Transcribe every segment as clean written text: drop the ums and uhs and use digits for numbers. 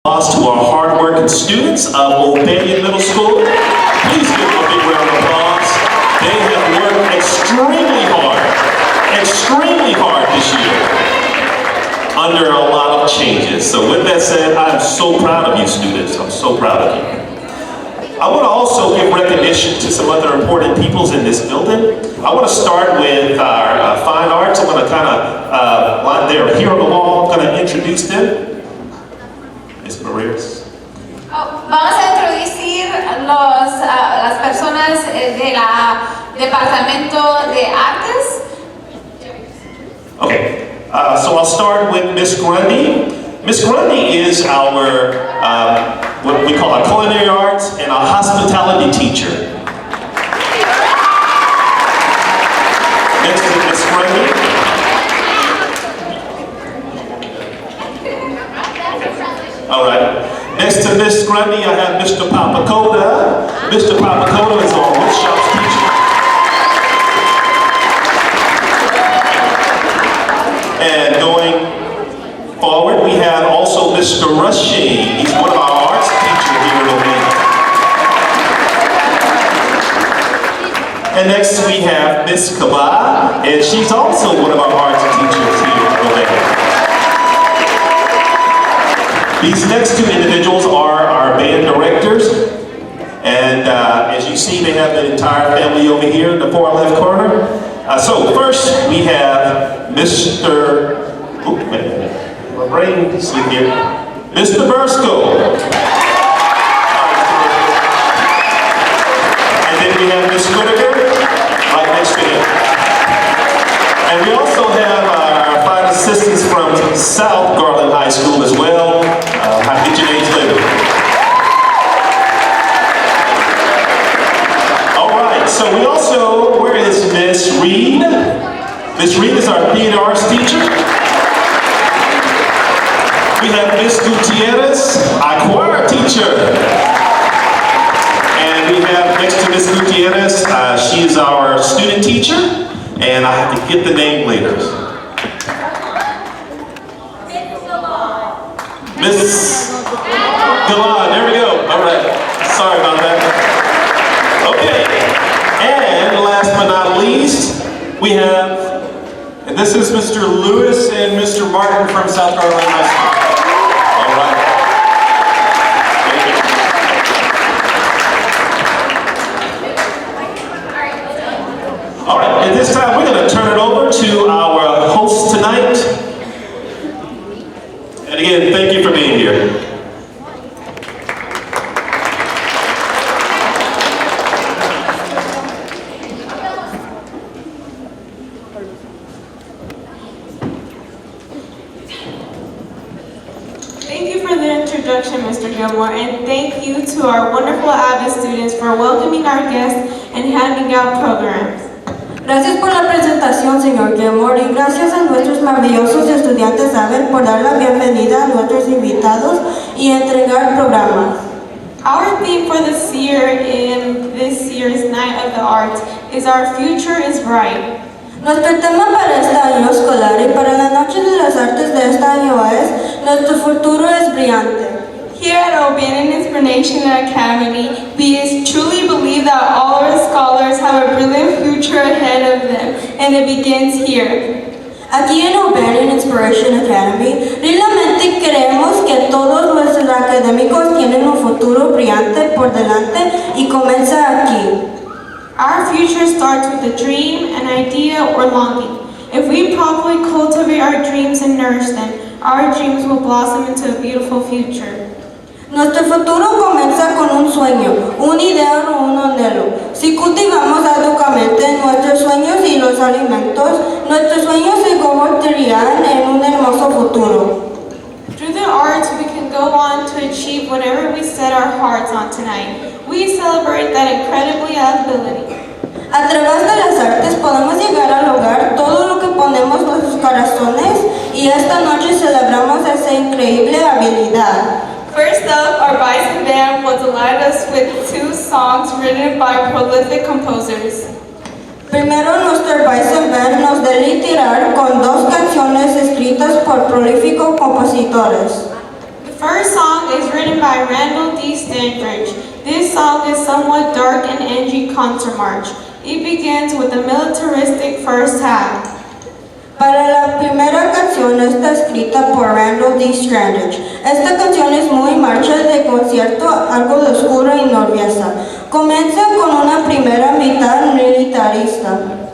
To our hard-working students of Obey Middle School. Please give them a big round of applause. They have worked extremely hard this year under a lot of changes. So with that said, I am so proud of you students. I'm so proud of you. I want to also give recognition to some other important peoples in this building. I want to start with our fine arts. I'm going to kind of, while they're here on the wall, I'm going to introduce them. Ms. Barreras. Vamos a introducir las personas del Departamento de Artes. Okay, so I'll start with Ms. Grundy. Ms. Grundy is our, what we call a culinary arts and a hospitality teacher. Next to Ms. Grundy. All right. Next to Ms. Grundy, I have Mr. Papacoda. Mr. Papacoda is our workshops teacher. And going forward, we have also Mr. Rushing. He's one of our arts teachers here in Omega. And next we have Ms. Kaba, and she's also one of our arts teachers here in Omega. These next two individuals are our band directors, and as you see, they have the entire family over here in the far left corner. So first, we have Mr. My brain is here. Mr. Bursko. And then we have Ms. Whitaker, right next to him. And we also have our fine assistants from South Garland High School as well. I'll get your names later. All right, so we also, where is Miss Reed? Miss Reed is our theater arts teacher. We have Miss Gutierrez, our choir teacher. And we have next to Miss Gutierrez, she is our student teacher, and I have to get the name later. Miss Galan, there we go. All right, sorry about that. Okay, and last but not least, we have, and this is Mr. Lewis and Mr. Martin from South Carolina High School. All right. All right, at this time, we're going to turn it over to our host tonight. And again, thank you for being here. Thank you for the introduction, Mr. Gilmore, and thank you to our wonderful AVID students for welcoming our guests and handing out programs. Gracias por la presentación, señor Gilmore, y gracias a nuestros maravillosos estudiantes AVID por dar la bienvenida a nuestros invitados y entregar programas. Our theme for this year in this year's Night of the Arts is Our Future is Bright. Nuestro tema para este año escolar y para la Noche de las Artes de este año es Nuestro futuro es brillante. Here at O'Bannon Inspiration Academy, we truly believe that all our scholars have a brilliant future ahead of them, and it begins here. Aquí en O'Bannon Inspiration Academy, realmente creemos que todos nuestros académicos tienen un futuro brillante por delante y comienza aquí. Our future starts with a dream, an idea, or longing. If we properly cultivate our dreams and nourish them, our dreams will blossom into a beautiful future. Nuestro futuro comienza con un sueño, una idea o un anhelo. Si cultivamos arduamente nuestros sueños y los alimentos, nuestros sueños se convertirán en un hermoso futuro. Through the arts, we can go on to achieve whatever we set our hearts on tonight. We celebrate that incredibly ability. A través de las artes podemos llegar a lograr todo lo que ponemos nuestros corazones y esta noche celebramos esa increíble habilidad. First up, our Bison Band will delight us with two songs written by prolific composers. Primero, nuestro Bison Band nos deleitará con dos canciones escritas por prolíficos compositores. The first song is written by Randall D. Standridge. This song is somewhat dark and edgy concert march. It begins with a militaristic first half. Para la primera canción está escrita por Randall D. Standridge. Esta canción es muy marcha de concierto, algo de oscuro y nerviosa. Comienza con una primera mitad militarista.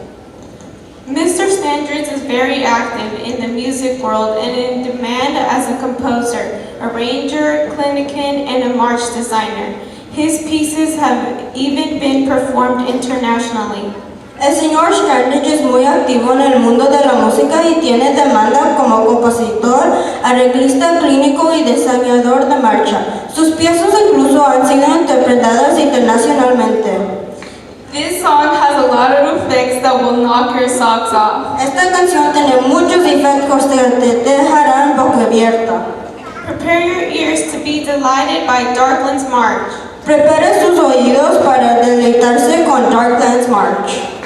Mr. Standridge is very active in the music world and in demand as a composer, arranger, clinician, and a march designer. His pieces have even been performed internationally. El señor Standridge es muy activo en el mundo de la música y tiene demanda como compositor, arreglista clínico y diseñador de marcha. Sus piezas incluso han sido interpretadas internacionalmente. This song has a lot of effects that will knock your socks off. Esta canción tiene muchos efectos que te dejarán boquiabierta. Prepare your ears to be delighted by Darkland's March. Prepare sus oídos para deleitarse con Darkland's March.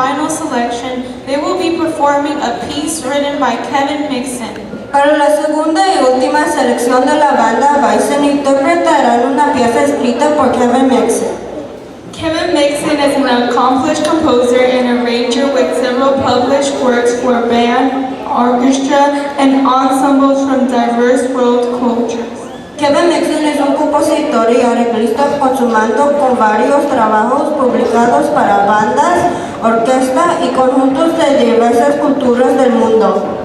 final selection, they will be performing a piece written by Kevin Mixon. Para la segunda y última selección de la banda, Bison interpretarán una pieza escrita por Kevin Mixon. Kevin Mixon is an accomplished composer and arranger with several published works for band, orchestra, and ensembles from diverse world cultures. Kevin Mixon es un compositor y arreglista consumando con varios trabajos publicados para bandas, orquesta y conjuntos de diversas culturas del mundo.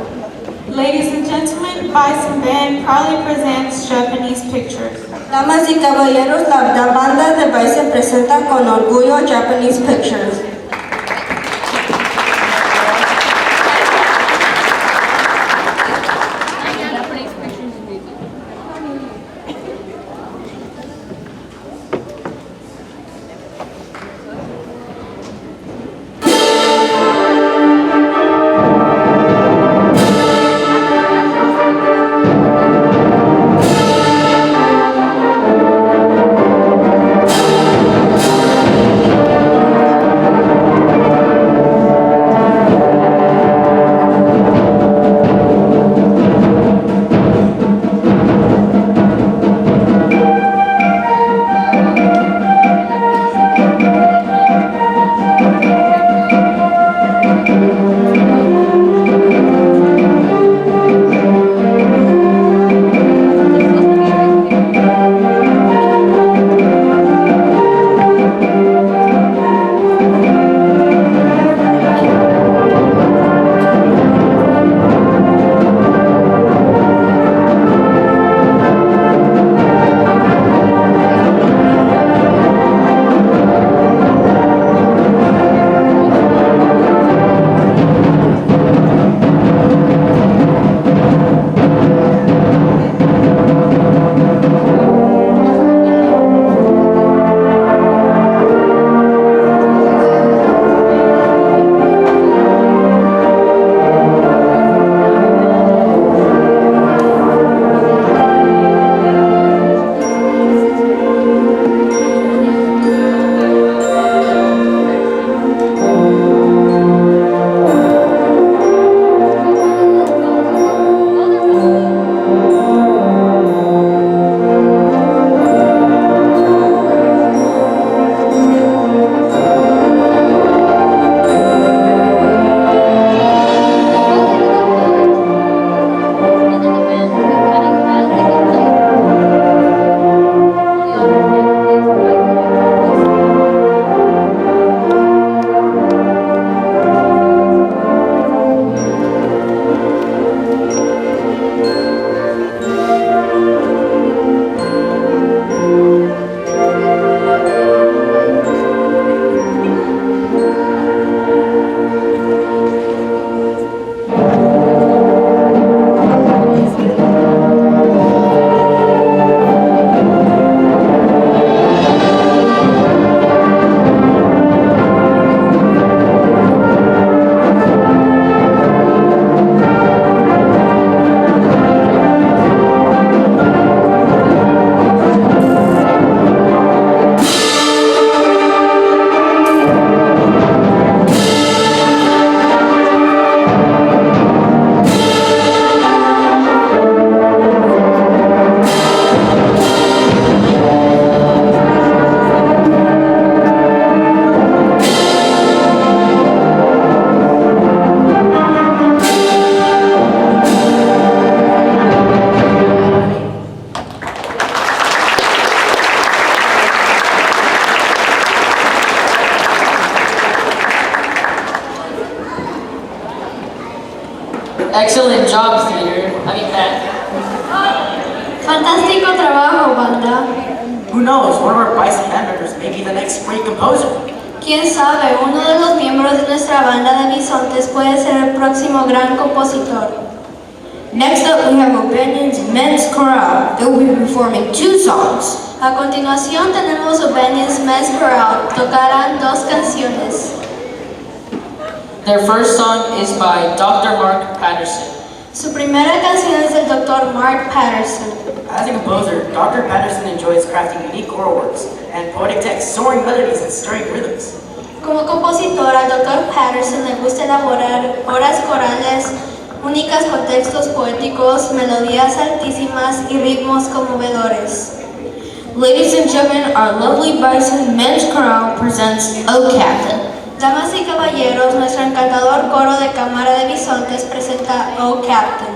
Ladies and gentlemen, Bison Band proudly presents Japanese Pictures. Damas y caballeros, la banda de Bison presenta con orgullo Japanese Pictures. Excellent job, theater. Band. Fantástico trabajo, banda. Who knows, one of our Bison band members may be the next great composer. Quién sabe, uno de los miembros de nuestra banda de bisontes puede ser el próximo gran compositor. Next up, we have O'Banion's Men's Choral. They will be performing 2 songs. A continuación tenemos O'Banion's Men's Choral. Tocarán 2 canciones. Their first song is by Dr. Mark Patterson. Su primera canción es del Dr. Mark Patterson. As a composer, Dr. Patterson enjoys crafting unique choral works and poetic texts, soaring melodies and stirring rhythms. Como compositor, al Dr. Patterson le gusta elaborar obras corales únicas con textos poéticos, melodías altísimas y ritmos conmovedores. Ladies and gentlemen, our lovely Bison Men's Choral presents O Captain. Damas y caballeros, nuestro encantador coro de Cámara de Bisontes presenta O Captain.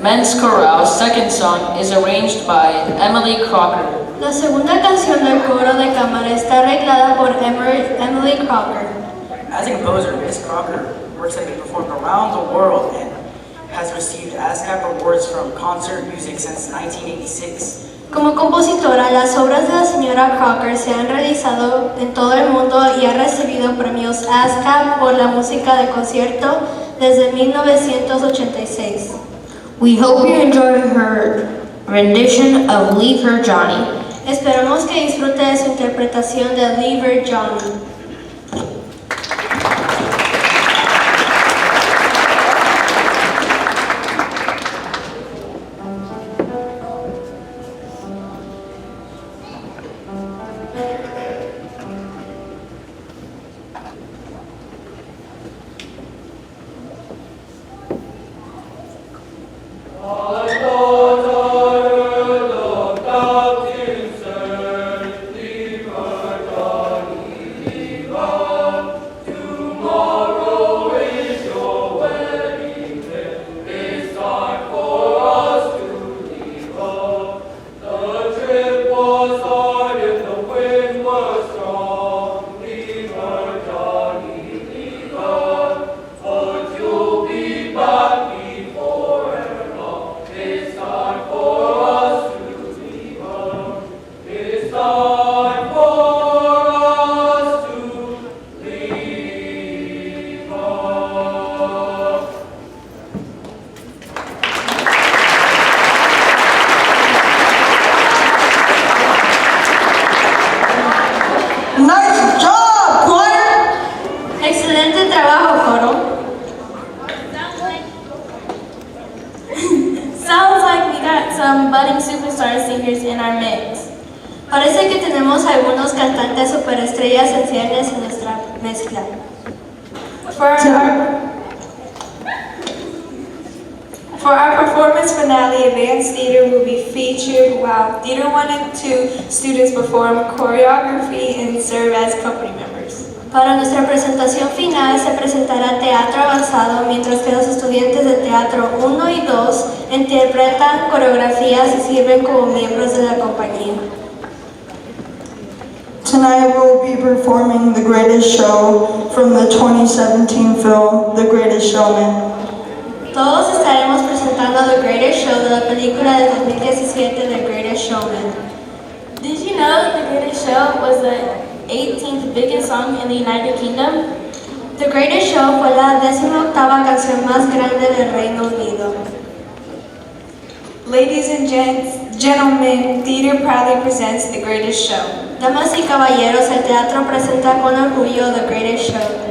Men's Choral's second song is arranged by Emily Crocker. La segunda canción del coro de cámara está arreglada por Emily Crocker. As a composer, Miss Crocker works have been performed around the world and has received ASCAP awards from concert music since 1986. Como compositora, las obras de la señora Crocker se han realizado en todo el mundo y ha recibido premios ASCAP por la música de concierto desde 1986. We hope you enjoy her rendition of Leave Her Johnny. Esperamos que disfrute de su interpretación de Leave Her Johnny. some budding superstar singers in our mix. Parece que tenemos algunos cantantes superestrellas ancianas en nuestra mezcla. For our performance finale, advanced theater will be featured while Theater 1 and 2 students perform choreography and serve as company members. Para nuestra presentación final se presentará teatro avanzado, mientras que los estudiantes de teatro 1 y 2 interpretan coreografías y sirven como miembros de la compañía. Tonight we'll be performing The Greatest Show from the 2017 film The Greatest Showman. Todos estaremos presentando The Greatest Show de la película de 2017 The Greatest Showman. Did you know The Greatest Show was the 18th biggest song in the United Kingdom? The Greatest Show fue la 18ª canción más grande del Reino Unido. Ladies and gentlemen, theater proudly presents The Greatest Show. Damas y caballeros, el teatro presenta con orgullo The Greatest Show.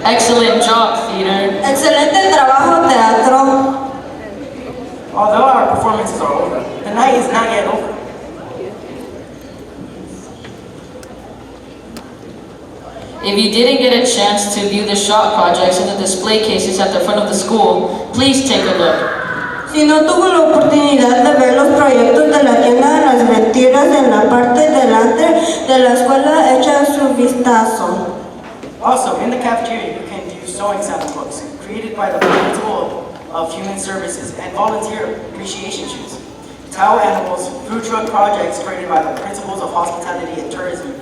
Excellent job, theater. Excelente trabajo, teatro. Although our performances are over, the night is not yet over. If you didn't get a chance to view the shop projects in the display cases at the front of the school, please take a look. Si no tuvo la oportunidad de ver los proyectos de la tienda de las mentiras en la parte delante de la escuela, echa su vistazo. Also, in the cafeteria, you can view sewing sample books created by the Principal of Human Services and volunteer appreciation shoes. Towel animals, food truck projects created by the Principals of Hospitality and Tourism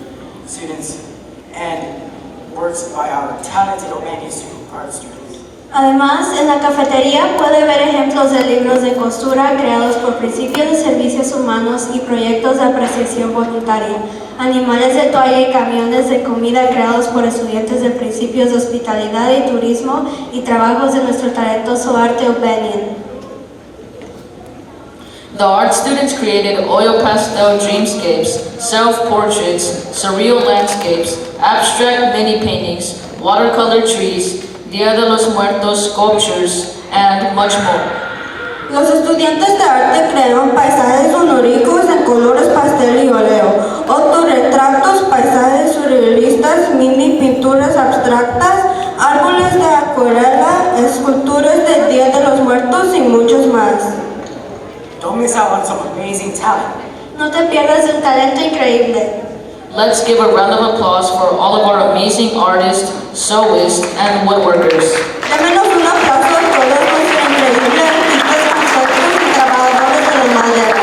students, and works by our talented Obanian art students. Además, en la cafetería puede ver ejemplos de libros de costura creados por principios de servicios humanos y proyectos de apreciación voluntaria, animales de toalla y camiones de comida creados por estudiantes de principios de hospitalidad y turismo y trabajos de nuestro talentoso arte Obanian. The art students created oil pastel dreamscapes, self-portraits, surreal landscapes, abstract mini paintings, watercolor trees, Dia de los Muertos sculptures, and much more. Los estudiantes de arte crearon paisajes oníricos en colores pastel y óleo, autorretratos, paisajes surrealistas, mini pinturas abstractas, árboles de acuarela, esculturas del Día de los Muertos y muchos más. Don't miss out on some amazing talent. No te pierdas de un talento increíble. Let's give a round of applause for all of our amazing artists, sewists, and woodworkers. Démonos un aplauso a todos nuestros increíbles artistas, conceptos y trabajadores de la madera.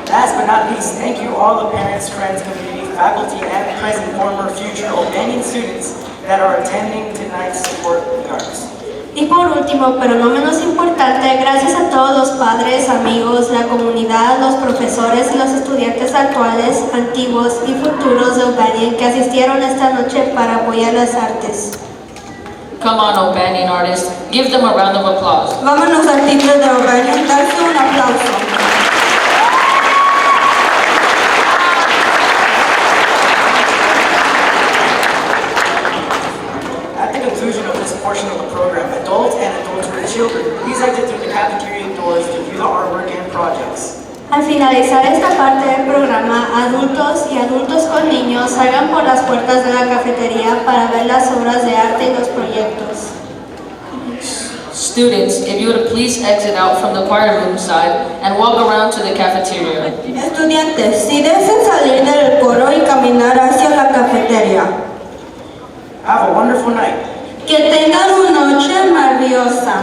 Last but not least, thank you all the parents, friends, community, faculty, and present, former, future Obanian students that are attending tonight's support the arts. Y por último, pero no menos importante, gracias a todos los padres, amigos, la comunidad, los profesores y los estudiantes actuales, antiguos y futuros de Obanian que asistieron esta noche para apoyar las artes. Come on, Obanian artists, give them a round of applause. Vámonos artistas de Obanian, darse un aplauso. At the conclusion of this portion of the program, adults and adulthood children, please exit through the cafeteria doors to view the artwork and projects. Al finalizar esta parte del programa, adultos y adultos con niños salgan por las puertas de la cafetería para ver las obras de arte y los proyectos. Students, if you would please exit out from the choir room side and walk around to the cafeteria. Estudiantes, si desean salir del coro y caminar hacia la cafetería. Have a wonderful night. Que tengan una noche maravillosa.